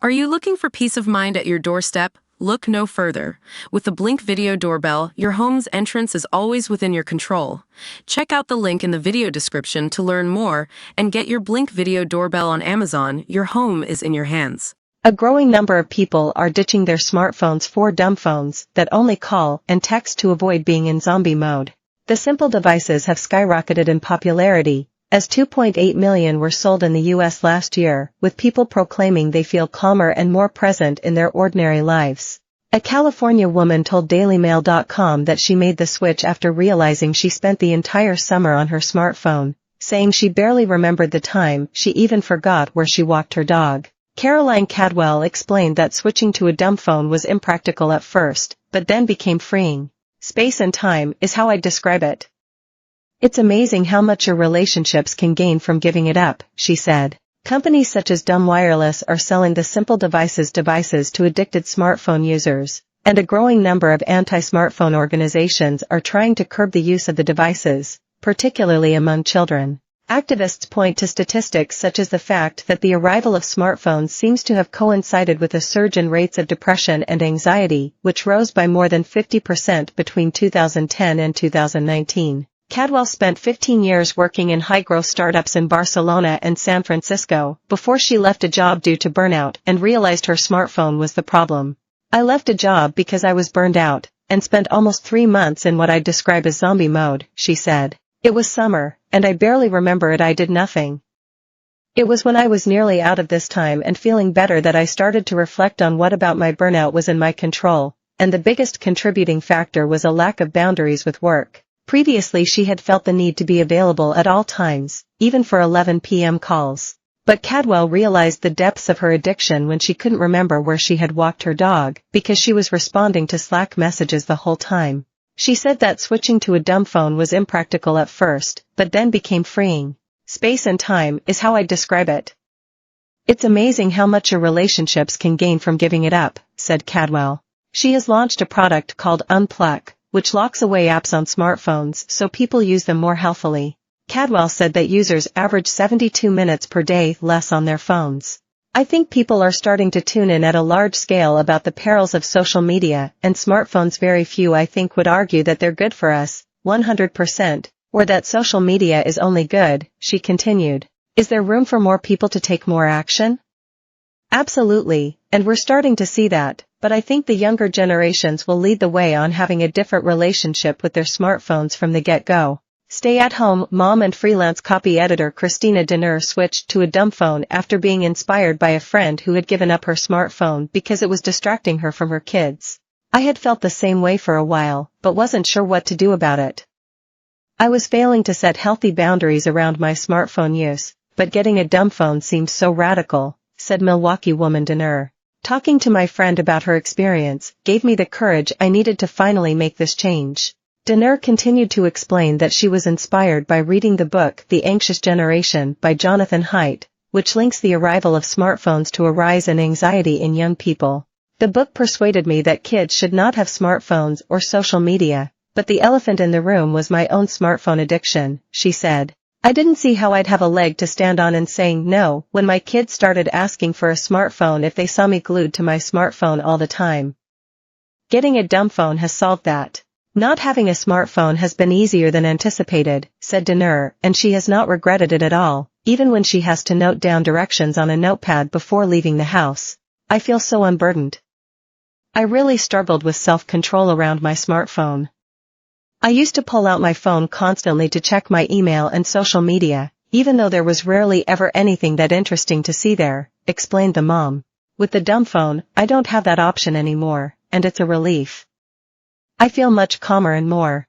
Are you looking for peace of mind at your doorstep? Look no further. With the Blink Video Doorbell, your home's entrance is always within your control. Check out the link in the video description to learn more and get your Blink Video Doorbell on Amazon. Your home is in your hands. A growing number of people are ditching their smartphones for dumb phones that only call and text to avoid being in zombie mode. The simple devices have skyrocketed in popularity, as 2.8 million were sold in the US last year, with people proclaiming they feel calmer and more present in their ordinary lives. A California woman told DailyMail.com that she made the switch after realizing she spent the entire summer on her smartphone, saying she barely remembered the time, she even forgot where she walked her dog. Caroline Cadwell explained that switching to a dumb phone was impractical at first, but then became freeing. Space and time is how I'd describe it. It's amazing how much your relationships can gain from giving it up, she said. Companies such as Dumb Wireless are selling the simple devices to addicted smartphone users, and a growing number of anti-smartphone organizations are trying to curb the use of the devices, particularly among children. Activists point to statistics such as the fact that the arrival of smartphones seems to have coincided with a surge in rates of depression and anxiety, which rose by more than 50% between 2010 and 2019. Cadwell spent 15 years working in high-growth startups in Barcelona and San Francisco before she left a job due to burnout and realized her smartphone was the problem. I left a job because I was burned out and spent almost 3 months in what I'd describe as zombie mode, she said. It was summer, and I barely remember it. I did nothing. It was when I was nearly out of this time and feeling better that I started to reflect on what about my burnout was in my control, and the biggest contributing factor was a lack of boundaries with work. Previously she had felt the need to be available at all times, even for 11 p.m. calls. But Cadwell realized the depths of her addiction when she couldn't remember where she had walked her dog, because she was responding to Slack messages the whole time. She said that switching to a dumb phone was impractical at first, but then became freeing. Space and time is how I'd describe it. It's amazing how much your relationships can gain from giving it up, said Cadwell. She has launched a product called Unplug, which locks away apps on smartphones so people use them more healthily. Cadwell said that users average 72 minutes per day less on their phones. I think people are starting to tune in at a large scale about the perils of social media and smartphones. Very few I think would argue that they're good for us, 100%, or that social media is only good, she continued. Is there room for more people to take more action? Absolutely, and we're starting to see that, but I think the younger generations will lead the way on having a different relationship with their smartphones from the get-go. Stay-at-home mom and freelance copy editor Christina Denner switched to a dumb phone after being inspired by a friend who had given up her smartphone because it was distracting her from her kids. I had felt the same way for a while, but wasn't sure what to do about it. I was failing to set healthy boundaries around my smartphone use, but getting a dumb phone seemed so radical, said Milwaukee woman Denner. Talking to my friend about her experience gave me the courage I needed to finally make this change. Denner continued to explain that she was inspired by reading the book The Anxious Generation by Jonathan Haidt, which links the arrival of smartphones to a rise in anxiety in young people. The book persuaded me that kids should not have smartphones or social media, but the elephant in the room was my own smartphone addiction, she said. I didn't see how I'd have a leg to stand on in saying no when my kids started asking for a smartphone if they saw me glued to my smartphone all the time. Getting a dumb phone has solved that. Not having a smartphone has been easier than anticipated, said Denner, and she has not regretted it at all, even when she has to note down directions on a notepad before leaving the house. I feel so unburdened. I really struggled with self-control around my smartphone. I used to pull out my phone constantly to check my email and social media, even though there was rarely ever anything that interesting to see there, explained the mom. With the dumb phone, I don't have that option anymore, and it's a relief. I feel much calmer and more